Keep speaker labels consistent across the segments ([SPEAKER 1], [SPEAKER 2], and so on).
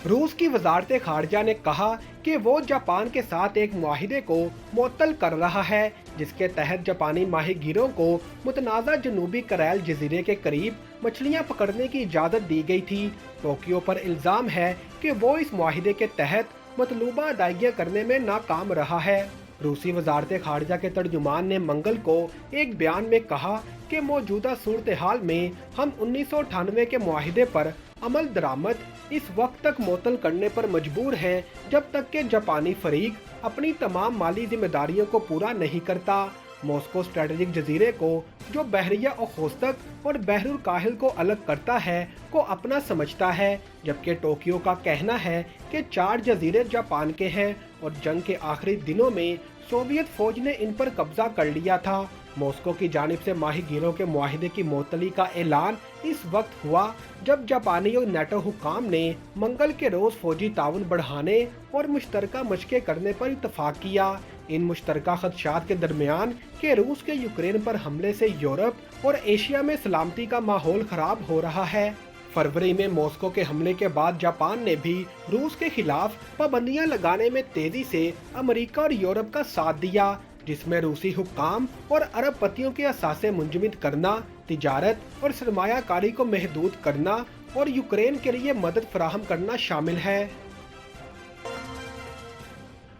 [SPEAKER 1] रूस की वजारत खारजा ने कहा कि वो जापान के साथ एक मुआहिदे को मुअत्तल कर रहा है, जिसके तहत जापानी माहीगीरों को मुतनाज़ा जनूबी करैल जजीरे के करीब मछलियां पकड़ने की इजाज़त दी गई थी। टोक्यो पर इल्ज़ाम है कि वो इस मुआहिदे के तहत मतलूबा अदायगियाँ करने में नाकाम रहा है। रूसी वजारत खारजा के तर्जुमान ने मंगल को एक बयान में कहा कि मौजूदा सूरत हाल में हम 1998 के मुआहिदे पर अमल दरामद इस वक्त तक मुअत्तल करने पर मजबूर हैं, जब तक कि जापानी फरीक अपनी तमाम माली जिम्मेदारियों को पूरा नहीं करता। मॉस्को स्ट्रेटेजिक जजीरे को, जो बहरिया ओखोत्स्क और बहरुल काहिल को अलग करता है, को अपना समझता है, जबकि टोक्यो का कहना है कि 4 जजीरे जापान के हैं और जंग के आखिरी दिनों में सोवियत फौज ने इन पर कब्जा कर लिया था। मॉस्को की जानिब से माहीगीरों के मुआहिदे की मुअत्तली का ऐलान इस वक्त हुआ जब जापानी और नेटो हुकाम ने मंगल के रोज फौजी ताउन बढ़ाने और मुश्तरका मशक़ें करने पर इत्तफाक किया। इन मुश्तरका खदशात के दरमियान कि रूस के यूक्रेन पर हमले से यूरोप और एशिया में सलामती का माहौल खराब हो रहा है। फरवरी में मॉस्को के हमले के बाद जापान ने भी रूस के खिलाफ पाबंदियां लगाने में तेजी से अमेरिका और यूरोप का साथ दिया, जिसमें रूसी हुक्काम और अरबपतियों के असासे मुंजमद करना, तिजारत और सरमायाकारी को महदूद करना और यूक्रेन के लिए मदद फराहम करना शामिल है।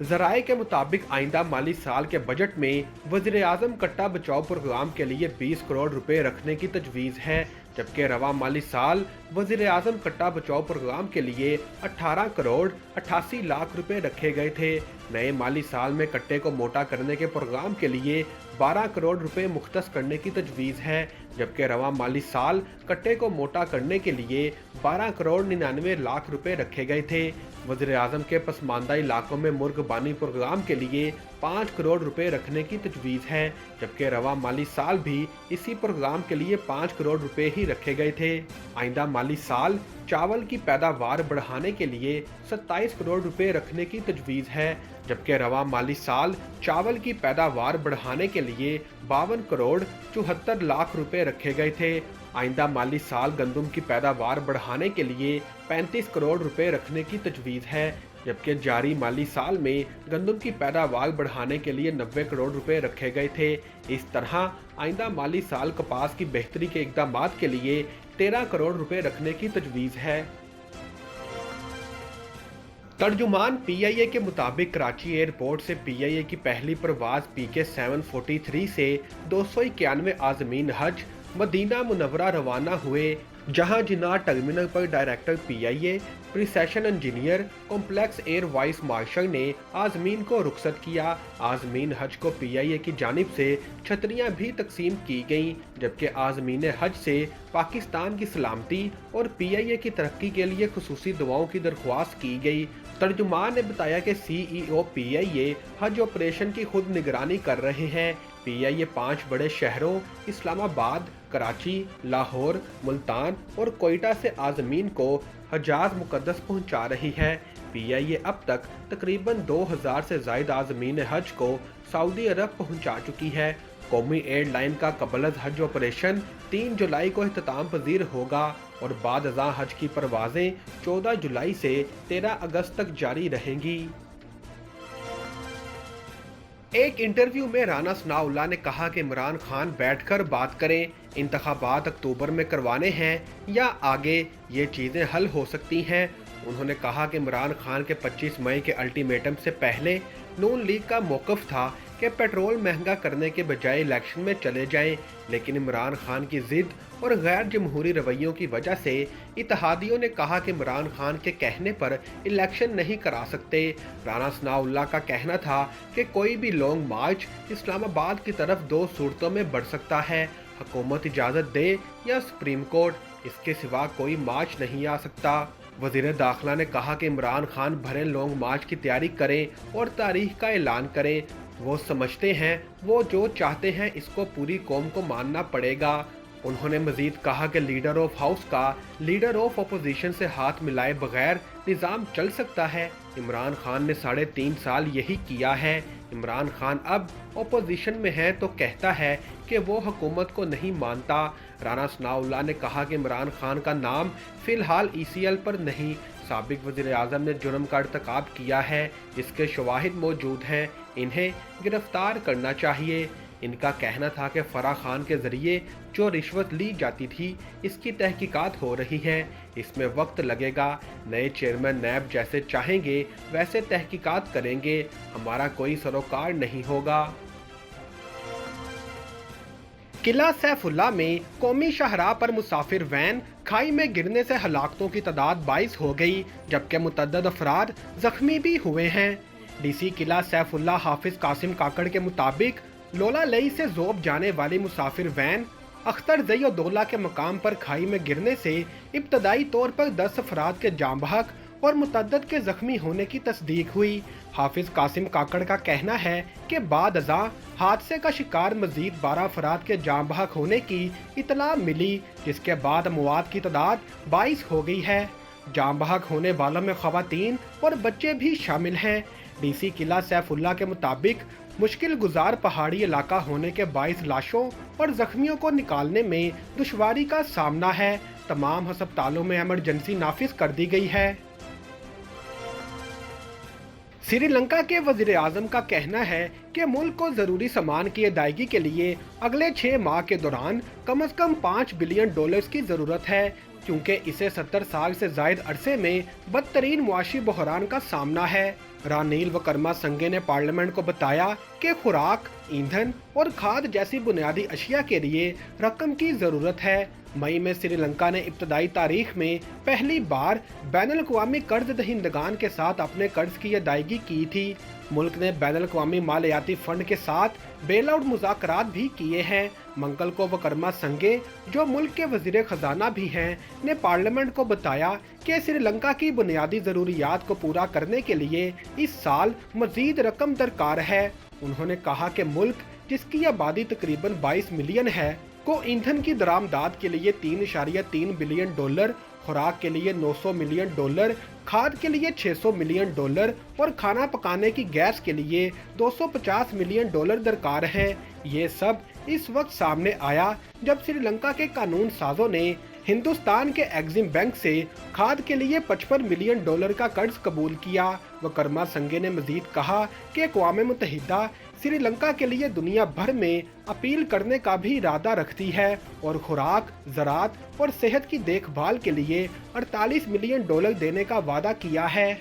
[SPEAKER 1] ज़राए के मुताबिक आइंदा माली साल के बजट में वज़ीर-ए-आज़म कट्टा बचाओ प्रोग्राम के लिए 20 करोड़ रुपए रखने की तजवीज़ है, जबकि रवा माली साल वज़ीर-ए-आज़म कट्टा बचाओ प्रोग्राम के लिए 18 करोड़ 88 लाख रुपए रखे गए थे। नए माली साल में कट्टे को मोटा करने के प्रोग्राम के लिए 12 करोड़ रुपए मुख्तस करने की तजवीज़ है, जबकि रवा माली साल कट्टे को मोटा करने के लिए 12 करोड़ 99 लाख रुपए रखे गए थे। वज़ीर-ए-आज़म के पसमानदा इलाकों में मुर्गबानी प्रोग्राम के लिए 5 करोड़ रुपए रखने की तजवीज़ है, जबकि रवा माली साल भी इसी प्रोग्राम के लिए 5 करोड़ रुपए ही रखे गए थे। आइंदा माली साल चावल की पैदावार बढ़ाने के लिए 27 करोड़ रुपए रखने की तजवीज़ है, जबकि रवा माली साल चावल की पैदावार बढ़ाने के लिए 52 करोड़ 74 लाख रुपए रखे गए थे। आइंदा माली साल गंदम की पैदावार बढ़ाने के लिए 35 करोड़ रुपए रखने की तजवीज़ है, जबकि जारी माली साल में गंदम की पैदावार बढ़ाने के लिए 90 करोड़ रुपए रखे गए थे। इस तरह आइंदा माली साल कपास की बेहतरी के इक़दामात के लिए 13 करोड़ रुपए रखने की तजवीज़ है। तर्जुमान पीआईए के मुताबिक कराची एयरपोर्ट से पीआईए की पहली परवाज़ पीके 743 से 291 आज़मीन हज मदीना मुनव्वरा रवाना हुए, जहां जिन्ना टर्मिनल पर director PIA precision engineer complex air vice marshal ने आज़मीन को रुखसत किया। आज़मीन हज को पीआईए की जानिब से छतरियां भी तकसीम की गईं, जबकि आज़मीन हज से पाकिस्तान की सलामती और पीआईए की तरक्की के लिए खुसूसी दुआओं की दरख्वास्त की गई। तर्जुमान ने बताया कि सीईओ पीआईए हज ऑपरेशन की खुद निगरानी कर रहे हैं। पीआईए 5 बड़े शहरों इस्लामाबाद, कराची, लाहौर, मुल्तान और कोयटा से आज़मीन को हजाज मुकद्दस पहुंचा रही है। पीआईए अब तक तकरीबन 2000 से ज़ायद आज़मीन हज को सऊदी अरब पहुंचा चुकी है। कौमी एयरलाइन का कबल हज ऑपरेशन 3 जुलाई को इख्तिताम पजीर होगा और बाद अज़ां हज की परवाज़ें 14 जुलाई से 13 अगस्त तक जारी रहेंगी। एक इंटरव्यू में राना सनाउल्लाह ने कहा कि इमरान खान बैठकर बात करें, इंतखाबात अक्टूबर में करवाने हैं या आगे ये चीज़ें हल हो सकती हैं। उन्होंने कहा कि इमरान खान के 25 मई के अल्टीमेटम से पहले नून लीग का मौक़िफ़ था कि पेट्रोल महंगा करने के बजाय इलेक्शन में चले जाएं, लेकिन इमरान खान की ज़िद और गैर जमहूरी रवैयों की वजह से इत्तेहादियों ने कहा कि इमरान खान के कहने पर इलेक्शन नहीं करा सकते। राना सनाउल्लाह का कहना था कि कोई भी लॉन्ग मार्च इस्लामाबाद की तरफ 2 सूरतों में बढ़ सकता है, हुकूमत इजाज़त दे या सुप्रीम कोर्ट, इसके सिवा कोई मार्च नहीं आ सकता। वज़ीर दाखिला ने कहा कि इमरान खान भरे लॉन्ग मार्च की तैयारी करें और तारीख का ऐलान करें। वो समझते हैं वो जो चाहते हैं इसको पूरी कौम को मानना पड़ेगा। उन्होंने मजीद कहा कि लीडर ऑफ हाउस का लीडर ऑफ अपोजिशन से हाथ मिलाए बगैर निज़ाम चल सकता है। इमरान खान ने 3.5 साल यही किया है। इमरान खान अब ओपोजिशन में है तो कहता है कि वो हुकूमत को नहीं मानता। राना सनाउल्लाह ने कहा कि इमरान खान का नाम फिलहाल ECL पर नहीं, साबिक वज़ीर आज़म ने जुर्म का इर्तिकाब किया है, इसके शवाहिद मौजूद हैं, इन्हें गिरफ्तार करना चाहिए। इनका कहना था कि फराह खान के जरिए जो रिश्वत ली जाती थी इसकी तहकीकात हो रही है, इसमें वक्त लगेगा। नए चेयरमैन नैब जैसे चाहेंगे वैसे तहकीकात करेंगे, हमारा कोई सरोकार नहीं होगा। किला सैफुल्ला में कौमी शाहराह पर मुसाफिर वैन खाई में गिरने से हलाकतों की तादाद 22 हो गई, जबकि मुतअद्दिद अफराद जख्मी भी हुए हैं। DC किला सैफुल्ला हाफिज कासिम काकड़ के मुताबिक लोला लई से जोब जाने वाली मुसाफिर वैन अख्तर जई दौला के मकाम पर खाई में गिरने से इब्तदाई तौर पर 10 अफराद के जाम बहक और मुतअद्दिद के जख्मी होने की तस्दीक हुई। हाफिज कासिम काकड़ का कहना है कि बाद अज़ां हादसे का शिकार मजीद 12 अफराद के जाम बहक होने की इतला मिली, जिसके बाद अमवात की तादाद 22 हो गई है। जाम बहक होने वालों में ख़वातीन और बच्चे भी शामिल हैं। DC किला सैफुल्ला के मुताबिक मुश्किल गुजार पहाड़ी इलाका होने के 22 लाशों और जख्मियों को निकालने में दुश्वारी का सामना है। तमाम अस्पतालों में इमरजेंसी नाफिज कर दी गई है। श्रीलंका के वज़ीर आज़म का कहना है कि मुल्क को ज़रूरी सामान की अदायगी के लिए अगले 6 माह के दौरान कम से कम $5 बिलियन की ज़रूरत है, क्योंकि इसे 70 साल से ज़ायद अरसे में बदतरीन मुआशी बहरान का सामना है। रानील विक्रमासिंघे ने पार्लियामेंट को बताया कि खुराक, ईंधन और खाद जैसी बुनियादी अशिया के लिए रकम की ज़रूरत है। मई में श्रीलंका ने इब्तदाई तारीख में पहली बार बैनुल-अक़वामी कर्ज दहिंदगान के साथ अपने कर्ज की अदायगी की थी। मुल्क ने बैनुल-अक़वामी मालियाती फंड के साथ बेल आउट मुज़ाकरात भी किए हैं। मंगल को विक्रमासिंघे, जो मुल्क के वज़ीर ख़जाना भी हैं, ने पार्लियामेंट को बताया कि श्रीलंका की बुनियादी ज़रूरियात को पूरा करने के लिए इस साल मज़ीद रकम दरकार है। उन्होंने कहा कि मुल्क, जिसकी आबादी तकरीबन 22 मिलियन है, को ईंधन की दरामदाद के लिए $3.3 बिलियन, खुराक के लिए $900 मिलियन, खाद के लिए $600 मिलियन और खाना पकाने की गैस के लिए $250 मिलियन दरकार है। ये सब इस वक्त सामने आया जब श्रीलंका के कानून साजों ने हिंदुस्तान के एग्जिम बैंक से खाद के लिए $55 मिलियन का कर्ज कबूल किया। विक्रमासिंघे ने मजीद कहा कि अक़वाम मुत्तहिदा श्रीलंका के लिए दुनिया भर में अपील करने का भी इरादा रखती है और खुराक, ज़राअत और सेहत की देखभाल के लिए $48 मिलियन देने का वादा किया है।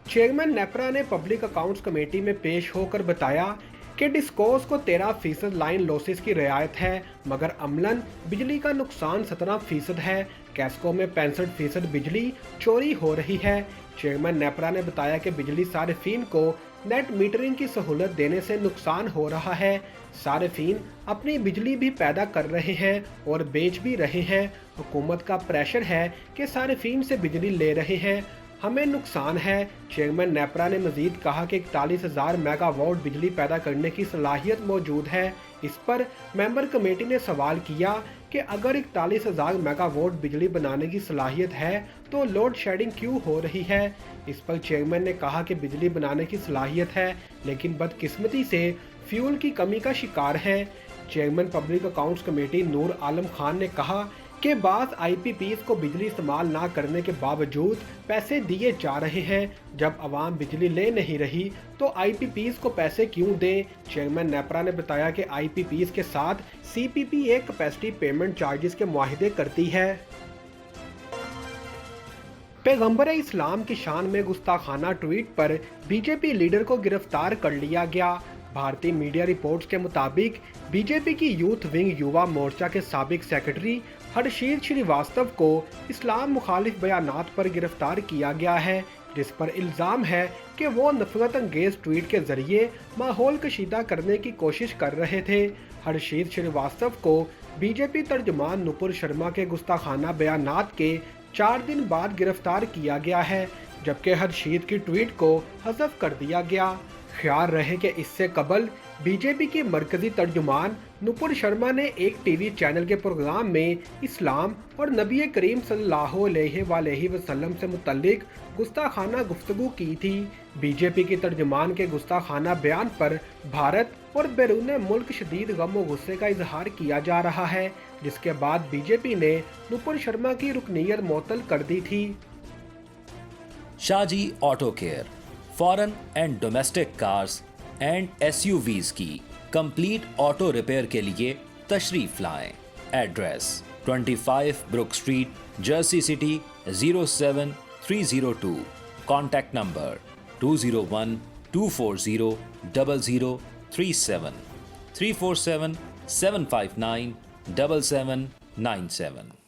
[SPEAKER 1] चेयरमैन नेपरा ने पब्लिक अकाउंट्स कमेटी में पेश होकर बताया कि डिस्कोस को 13% लाइन लॉसेस की रियायत है, मगर अमलन बिजली का नुकसान 17% है। कैस्को में 65% बिजली चोरी हो रही है। चेयरमैन नेपरा ने बताया कि बिजली सारिफीन को नेट मीटरिंग की सहूलत देने से नुकसान हो रहा है। सारिफीन अपनी बिजली भी पैदा कर रहे हैं और बेच भी रहे हैं। हुकूमत का प्रेशर है कि सारिफीन से बिजली ले रहे हैं, हमें नुकसान है। चेयरमैन नेपरा ने मजीद कहा कि 41,000 मेगावाट बिजली पैदा करने की सलाहियत मौजूद है। इस पर मेंबर कमेटी ने सवाल किया कि अगर 41,000 मेगावाट बिजली बनाने की सलाहियत है तो लोड शेडिंग क्यों हो रही है। इस पर चेयरमैन ने कहा कि बिजली बनाने की सलाहियत है, लेकिन बदकिस्मती से फ्यूल की कमी का शिकार है। Chairman public accounts committee Noor Alam Khan ने कहा कि बाज़ IPPs को बिजली इस्तेमाल ना करने के बावजूद पैसे दिए जा रहे हैं। जब आवाम बिजली ले नहीं रही तो IPPs को पैसे क्यों दें। चेयरमैन नेपरा ने बताया कि IPPs के साथ CPPA कैपेसिटी पेमेंट चार्जेस के मुआहिदे करती है। पैगंबर इस्लाम की शान में गुस्ताखाना ट्वीट पर BJP लीडर को गिरफ्तार कर लिया गया। भारतीय मीडिया रिपोर्ट्स के मुताबिक BJP की यूथ विंग युवा मोर्चा के साबिक सेक्रेटरी हर्षीत श्रीवास्तव को इस्लाम मुखालिफ बयानात पर गिरफ्तार किया गया है, जिस पर इल्ज़ाम है कि वो नफरत अंगेज ट्वीट के जरिए माहौल कशीदा करने की कोशिश कर रहे थे। हर्षीत श्रीवास्तव को BJP तर्जुमान नुपुर शर्मा के गुस्ताखाना बयानात के 4 दिन बाद गिरफ्तार किया गया है, जबकि हर्षीत की ट्वीट को हज़फ कर दिया गया। ख्याल रहे कि इससे कबल बीजेपी की मरकजी तर्जुमान नुपुर शर्मा ने एक टीवी चैनल के प्रोग्राम में इस्लाम और नबी करीम सल्लल्लाहु अलैहि वसल्लम से मुतल्लिक गुस्ताखाना गुफ्तगू की थी। बीजेपी की तर्जुमान के गुस्ताखाना बयान पर भारत और बैरून मुल्क शदीद गम और गुस्से का इजहार किया जा रहा है, जिसके बाद बीजेपी ने नुपुर शर्मा की रुकनीयत मुअत्तल कर दी थी।
[SPEAKER 2] Shaji auto care foreign and domestic cars and SUVs की कंप्लीट ऑटो रिपेयर के लिए तशरीफ लाएं। Address 25 Brook Street, Jersey City 07302। Contact number 201 240 0037 347 759 7797।